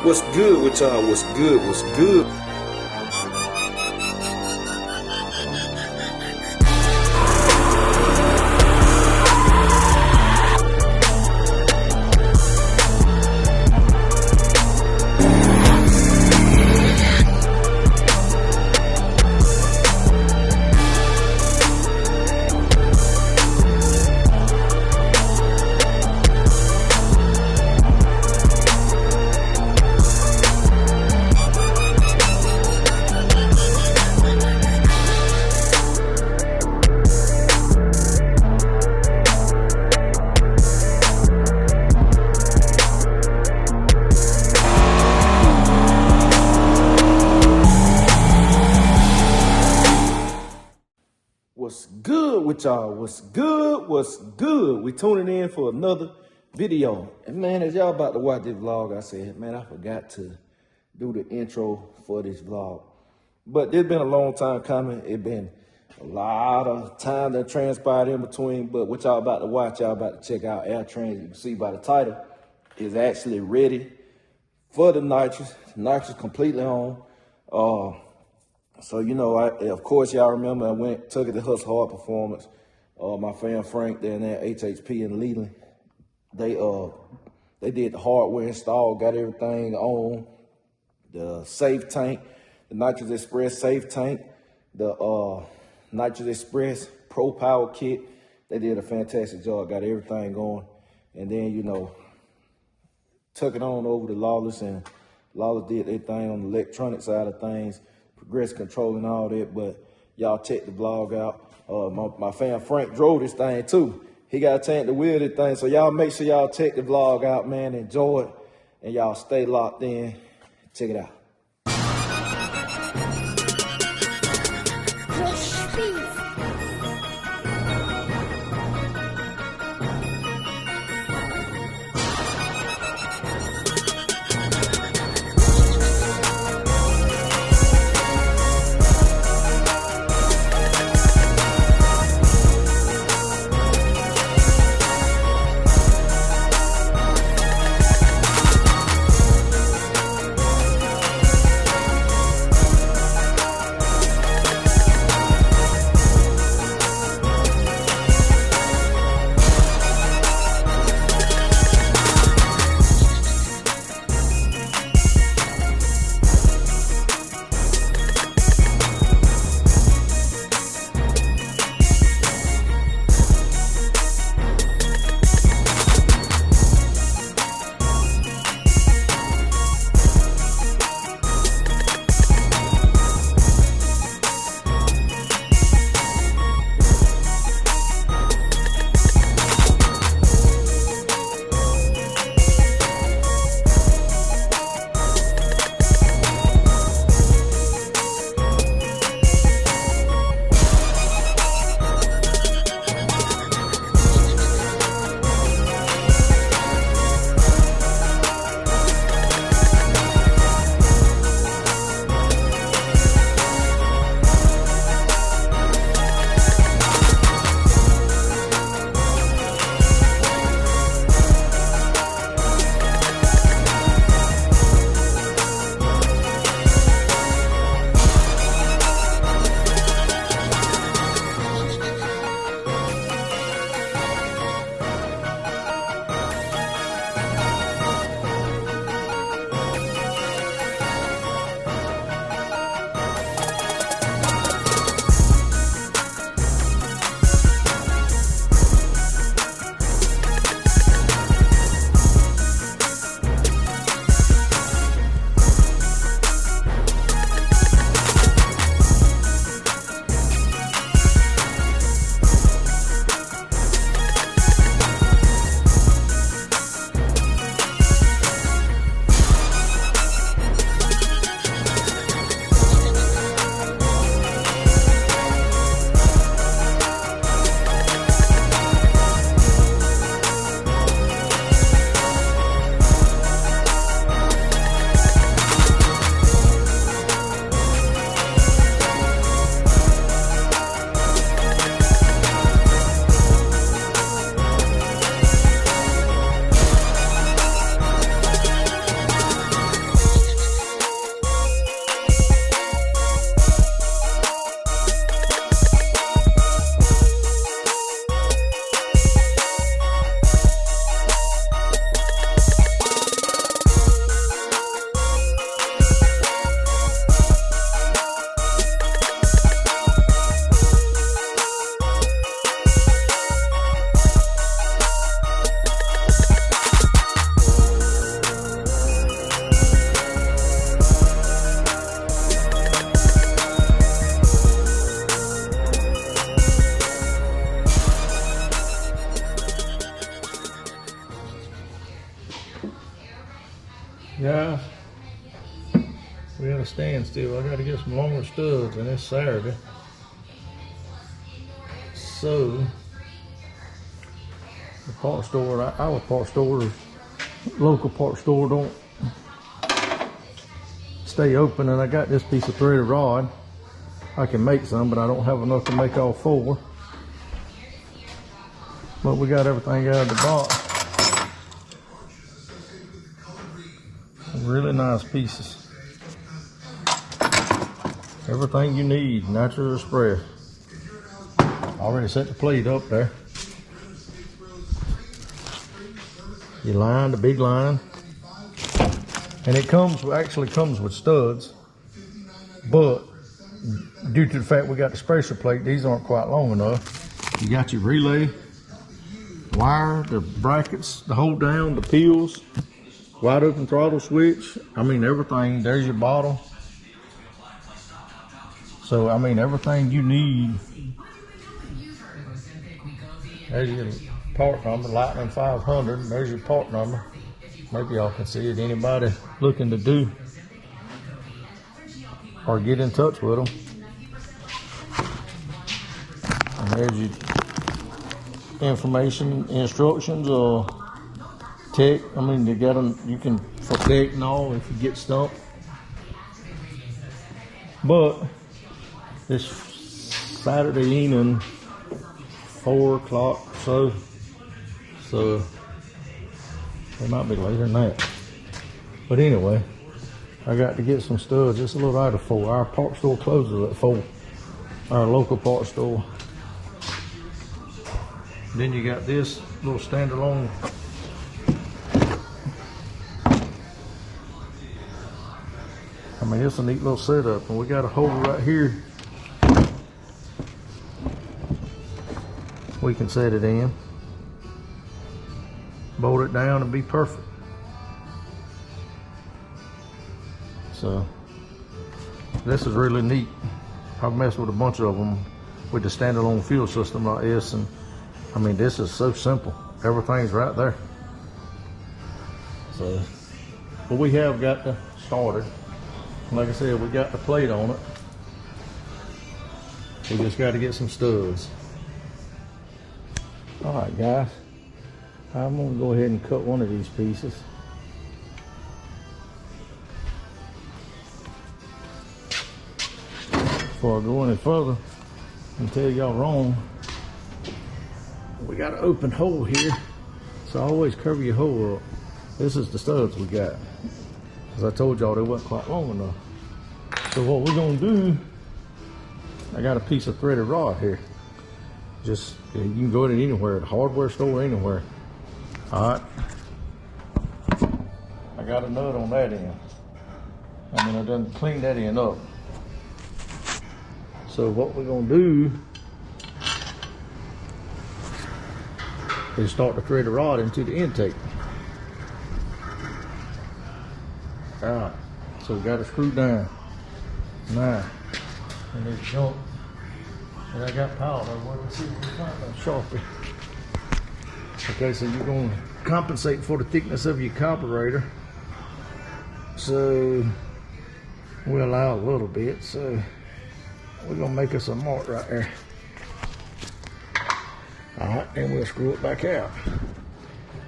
What's good with y'all? What's good? What's good? What's good with y'all? What's good? What's good? We tuning in for another video. And man, as y'all about to watch this vlog, I said, man, I forgot to do the intro for this vlog. But it's been a long time coming. It's been a lot of time that transpired in between. But what y'all about to watch, y'all about to check out Air Tran. You can see by the title, is actually ready for the Nitrous. Nitrous completely on. So, you know, of course, y'all remember I took it to Hustle Hard Performance. My friend Frank there in that HHP in Leland, they did the hardware install, got everything on. The safe tank, the Nitrous Express safe tank, the Nitrous Express Pro Power Kit. They did a fantastic job, got everything going. And then, you know, took it on over to Lawless, and Lawless did their thing on the electronic side of things. Progress control and all that, but y'all check the vlog out. My fan Frank drove this thing too. He got a tank to wheel this thing, so y'all make sure y'all check the vlog out, man. Enjoy it, and y'all stay locked in. Check it out. guys, we got a standstill. I got to get some longer studs, and it's Saturday. So, the part store, our part store, local part store don't stay open, and I got this piece of threaded rod. I can make some, but I don't have enough to make all 4. But we got everything out of the box. Really nice pieces. Everything you need, Nitrous Express. Already set the plate up there. Your line, the big line. And it actually comes with studs, but due to the fact we got the spacer plate, these aren't quite long enough. You got your relay, wire, the brackets, the hold down, the peels, wide open throttle switch. I mean, everything. There's your bottle. So, I mean, everything you need. There's your part number, Lightning 500. There's your part number. Maybe y'all can see it. Anybody looking to do or get in touch with them. And there's your information, instructions, or tech. I mean, you got them. You can for tech and all if you get stumped. But this Saturday evening, 4 o'clock, so it might be later than that. But anyway, I got to get some studs. It's a little out of 4. Our part store closes at 4. Our local part store. Then you got this little standalone. I mean, it's a neat little setup, and we got a hole right here. We can set it in, bolt it down, and be perfect. So this is really neat. I've messed with a bunch of them with the standalone fuel system like this, and I mean, this is so simple. Everything's right there. So, but we have got to start it. Like I said, we got the plate on it. We just got to get some studs. All right, guys. I'm gonna go ahead and cut one of these pieces. Before I go any further and tell y'all wrong, we got an open hole here, so always cover your hole up. This is the studs we got. As I told y'all, they wasn't quite long enough. So what we're gonna do, I got a piece of threaded rod here. Just, you can go to anywhere, the hardware store, anywhere. All right. I got a nut on that end. I mean, I done cleaned that end up. So what we're gonna do is start to thread the rod into the intake. All right, so we got it screwed down. Now, and there's junk that I got piled over. Let's see if we can find a Sharpie. Okay, so you're gonna compensate for the thickness of your carburetor. So we allow a little bit, so we're gonna make us a mark right there. All right, and we'll screw it back out.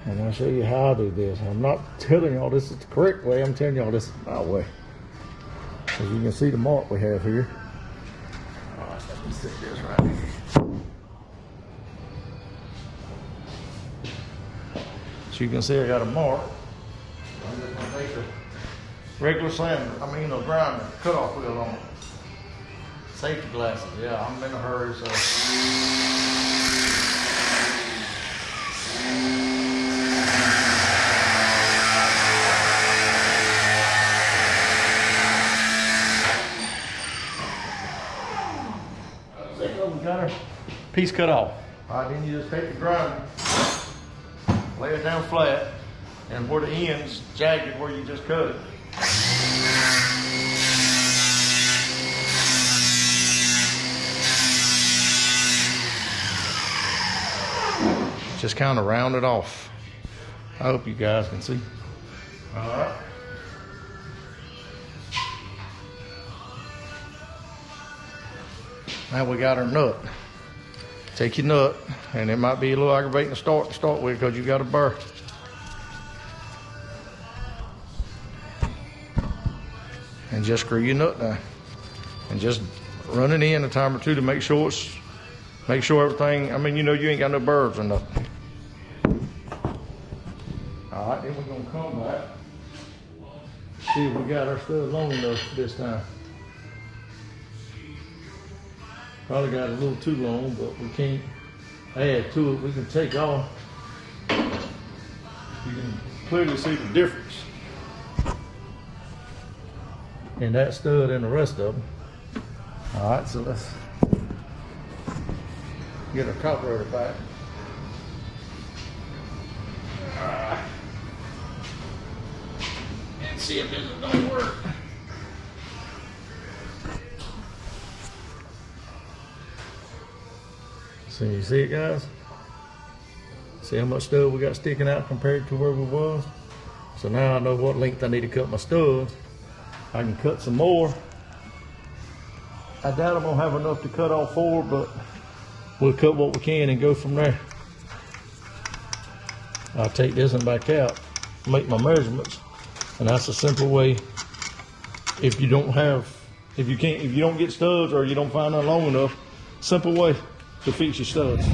And I'll show you how I do this. I'm not telling y'all this is the correct way, I'm telling y'all this is my way. As you can see the mark we have here. All right, let me set this right here. So you can see I got a mark. I'm just gonna take a regular sander, a grinder, cut off wheel on it. Safety glasses, yeah, I'm in a hurry, so. We got our piece cut off. All right, then you just take the grinder, lay it down flat, and where the end's jagged where you just cut it. Just kind of round it off. I hope you guys can see. All right. Now we got our nut. Take your nut, and it might be a little aggravating to start with because you got a burr. And just screw your nut down. And just run it in a time or two to make sure everything, I mean, you know, you ain't got no burrs or nothing. All right, then we're gonna come back. See if we got our stud long enough this time. Probably got a little too long, but we can't add to it. We can take off. You can clearly see the difference in that stud and the rest of them. All right, so let's get our carburetor back. And see if this don't work. So you see it, guys? See how much stud we got sticking out compared to where we was? So now I know what length I need to cut my studs. I can cut some more. I doubt I'm gonna have enough to cut all 4, but we'll cut what we can and go from there. I'll take this one back out, make my measurements, and that's a simple way. If you don't get studs or you don't find them long enough, simple way to fix your studs.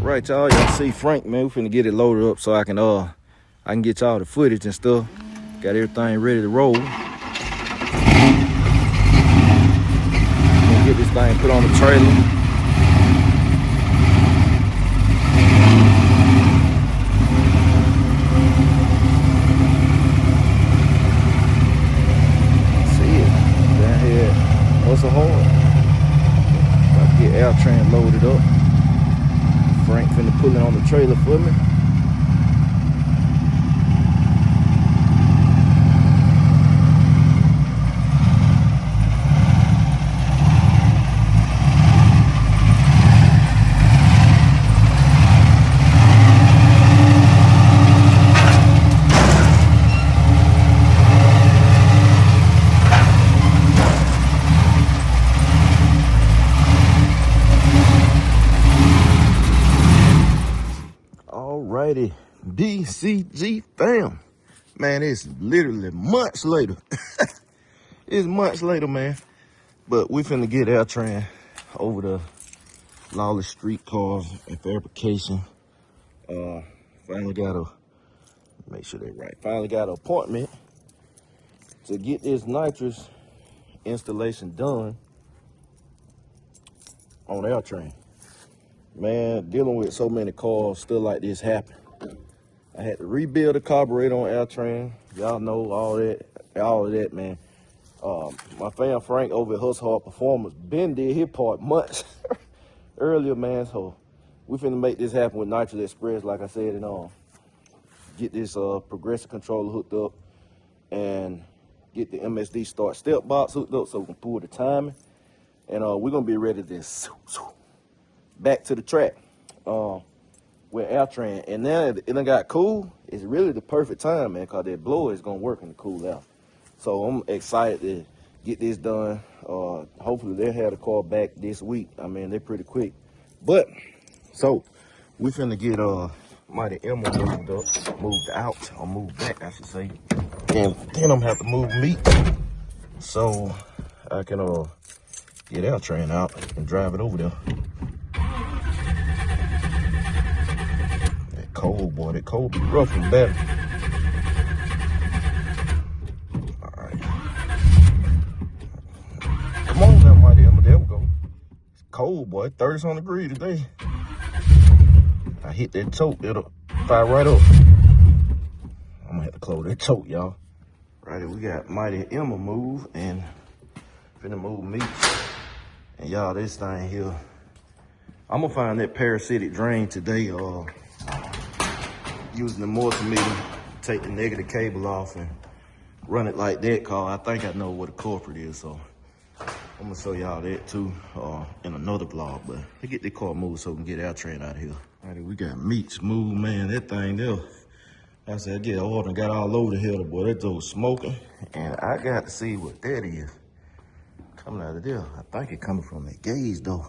Right, y'all see Frank, man. We finna get it loaded up so I can get y'all the footage and stuff. Got everything ready to roll. Gonna get this thing put on the trailer. See it down here. What's a hole? About to get Tran loaded up. Frank finna pull it on the trailer for me. Alrighty, BCG fam. Man, it's literally months later. It's months later, man. But we finna get our Tran over the lawless street cars and fabrication. Finally got a, make sure they're right. Finally got an appointment to get this nitrous installation done on our Tran. Man, dealing with so many cars, stuff like this happen. I had to rebuild the carburetor on our Tran. Y'all know all of that, man. My fan Frank over at Hustle Hard Performance been did his part months, earlier, man. So we finna make this happen with Nitrous Express, like I said, and get this progressive controller hooked up and get the MSD start step box hooked up so we can pull the timing. And we're gonna be ready to back to the track with Tran. And now it done got cool. It's really the perfect time, man, because that blower is gonna work in the cool out. So I'm excited to get this done. Hopefully they'll have the car back this week. I mean, they're pretty quick. But so we finna get Mighty Emma moved out, or moved back, I should say. And then I'm gonna have to move meat so I can get Tran out and drive it over there. That cold, boy, that cold be rough and better. All right. Come on now, Mighty Emma, there we go. It's cold, boy, 30-something degrees today. I hit that choke, it'll fire right up. I'm gonna have to close that choke, y'all. Right, we got Mighty Emma move and finna move meat. And y'all, this thing here, I'm gonna find that parasitic drain today, using the multimeter, take the negative cable off and run it like that, cause I think I know what a culprit is, so I'm gonna show y'all that too in another vlog. But let's get this car moved so we can get our Tran out of here. Alright, we got meats moved, man. That thing there, I said, I get oil and got all over the hill, boy. That dude smoking, and I got to see what that is coming out of there. I think it coming from the gauge, though.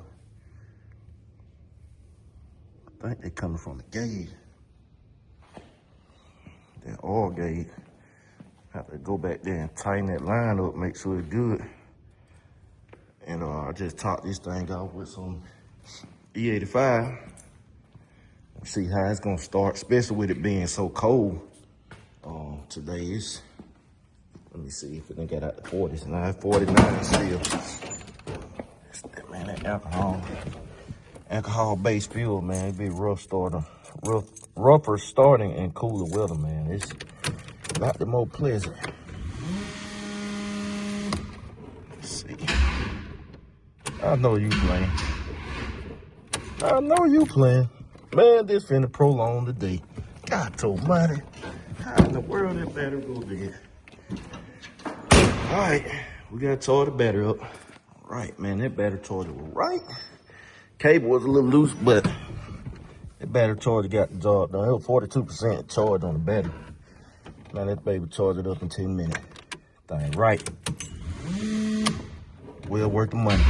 I think they coming from the gauge. That oil gauge. Have to go back there and tighten that line up, make sure it's good. And I just topped this thing off with some E85. See how it's gonna start, especially with it being so cold. Today is, let me see if it done got out the 40s. Now it's 49 still. Man, that alcohol-based fuel, man, it be rougher starting in cooler weather, man. It's not the more pleasant. Let's see. I know you playing. I know you playing. Man, this finna prolong the day. God almighty. How in the world that battery go dead? All right, we gotta tore the battery up. All right, man, that battery charger was right. Cable was a little loose, but that battery charger got the job done. It was 42% charge on the battery. Now that baby charged it up in 10 minutes. Thing right. Well worth the money.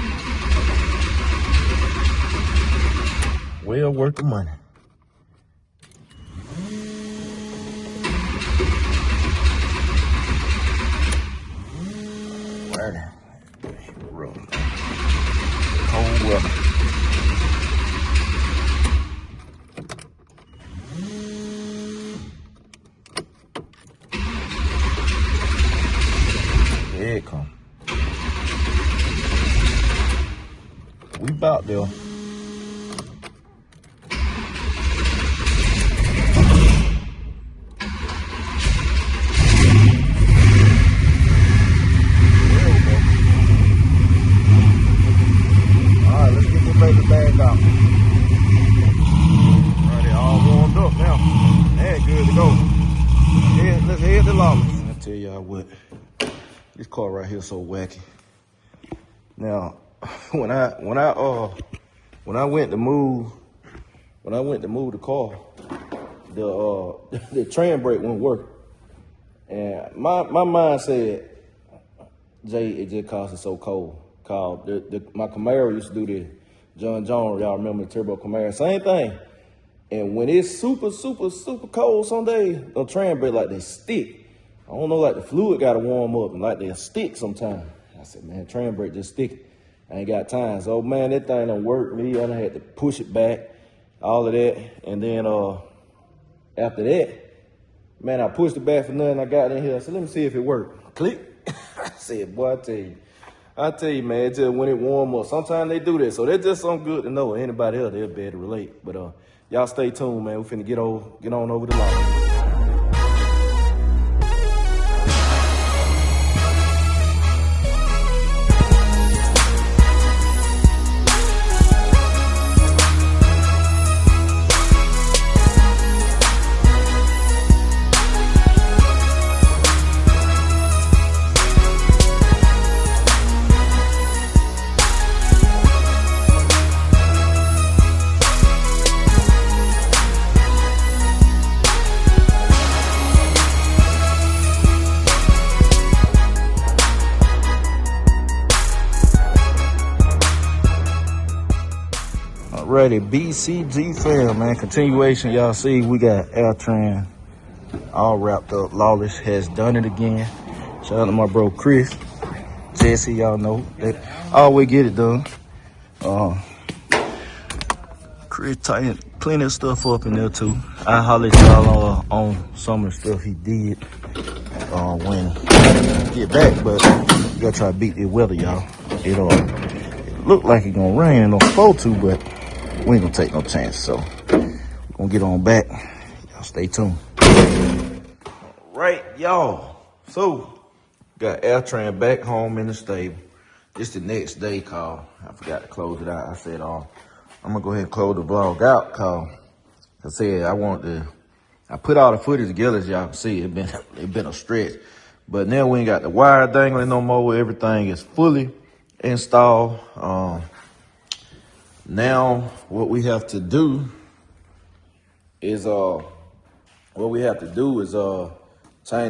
Well worth the money. Right. Rough. Cold weather. Here it come. We about there. Tell y'all what, this car right here is so wacky. Now, when I went to move the car, the Tran brake wouldn't work, and my mind said, Jay, it just cause it's so cold. Cause my Camaro used to do this. John Jones, y'all remember the turbo Camaro, same thing. And when it's super cold some days, the Tran brake like they stick. I don't know, like the fluid got to warm up and like they'll stick sometimes. I said, man, Tran brake just stick. I ain't got time. So, man, that thing don't work. Me, I done had to push it back, all of that. And then after that, man, I pushed it back for nothing. I got in here. I said, let me see if it worked. Click. I said, boy, I tell you, man, it's just when it warm up. Sometimes they do that. So that's just something good to know. Anybody else, they'll be able to relate. But y'all stay tuned, man. We finna get on over the line. Alrighty, BCG fam, man. Continuation, y'all see we got Tran all wrapped up. Lawless has done it again. Shout out to my bro Chris. Jesse, y'all know that always get it done. Chris tightened plenty of stuff up in there too. I hollered y'all on some of the stuff he did when he get back, but you gotta try to beat the weather, y'all. It look like it's gonna rain and no supposed to, but we ain't gonna take no chance. So we're gonna get on back. Y'all stay tuned. Right, y'all. So got Tran back home in the stable. This the next day call. I forgot to close it out. I said, I'm gonna go ahead and close the vlog out call. I said I put all the footage together as y'all can see. It been a stretch. But now we ain't got the wire dangling no more. Everything is fully installed. Now what we have to do is change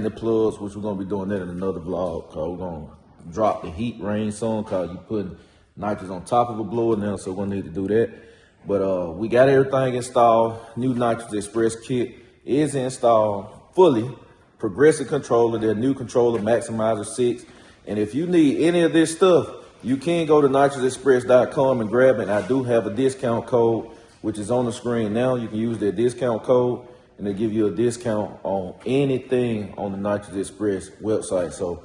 the plugs, which we're gonna be doing that in another vlog, cause we're gonna drop the heat range soon, cause you putting nitrous on top of a blower now, so we're gonna need to do that. But we got everything installed. New Nitrous Express kit is installed fully. Progressive controller, their new controller, Maximizer 6. And if you need any of this stuff, you can go to nitrousexpress.com and grab it. I do have a discount code, which is on the screen now. You can use that discount code and they give you a discount on anything on the Nitrous Express website. So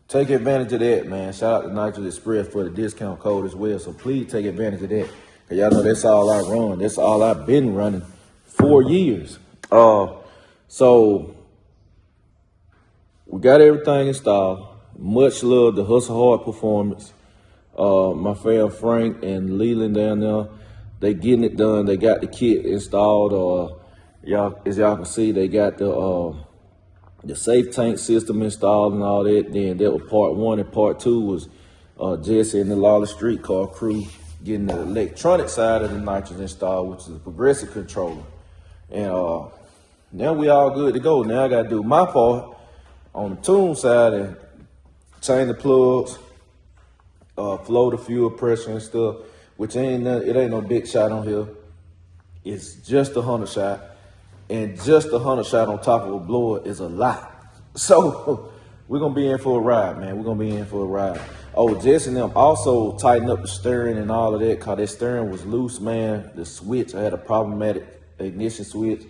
take advantage of that, man. Shout out to Nitrous Express for the discount code as well. So please take advantage of that. Cause y'all know that's all I run. That's all I've been running 4 years. So we got everything installed. Much love to Hustle Hard Performance. My friend Frank and Leland down there, they getting it done. They got the kit installed. Y'all, as y'all can see, they got the safe tank system installed and all that. Then that was part 1, and part 2 was Jesse and the Lawless Street Car crew getting the electronic side of the nitrous installed, which is a progressive controller. And now we all good to go. Now I got to do my part on the tune side and change the plugs, flow the fuel pressure and stuff, which it ain't no big shot on here. It's just a 100 shot, and just a 100 shot on top of a blower is a lot. So we're gonna be in for a ride, man. We're gonna be in for a ride. Oh, Jesse and them also tighten up the steering and all of that, cause that steering was loose, man. The switch, I had a problematic ignition switch,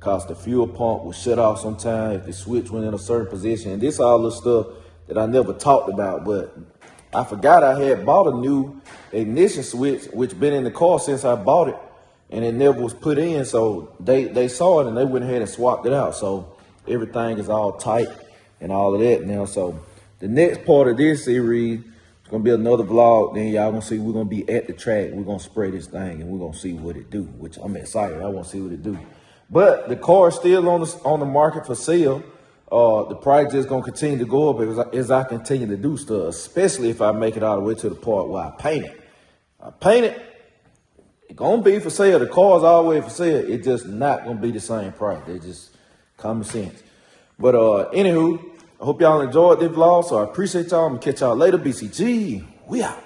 cause the fuel pump would shut off sometime if the switch went in a certain position. And this all the stuff that I never talked about, but I forgot I had bought a new ignition switch, which been in the car since I bought it, and it never was put in. So they saw it and they went ahead and swapped it out. So everything is all tight and all of that now. So the next part of this series is gonna be another vlog. Then y'all gonna see we're gonna be at the track. We're gonna spray this thing and we're gonna see what it do, which I'm excited. I want to see what it do. But the car is still on the market for sale. The price is gonna continue to go up as I continue to do stuff, especially if I make it all the way to the part where I paint it. It's gonna be for sale. The car's always for sale. It's just not gonna be the same price. They just common sense. But anywho, I hope y'all enjoyed this vlog. So I appreciate y'all. I'm gonna catch y'all later. BCG, we out.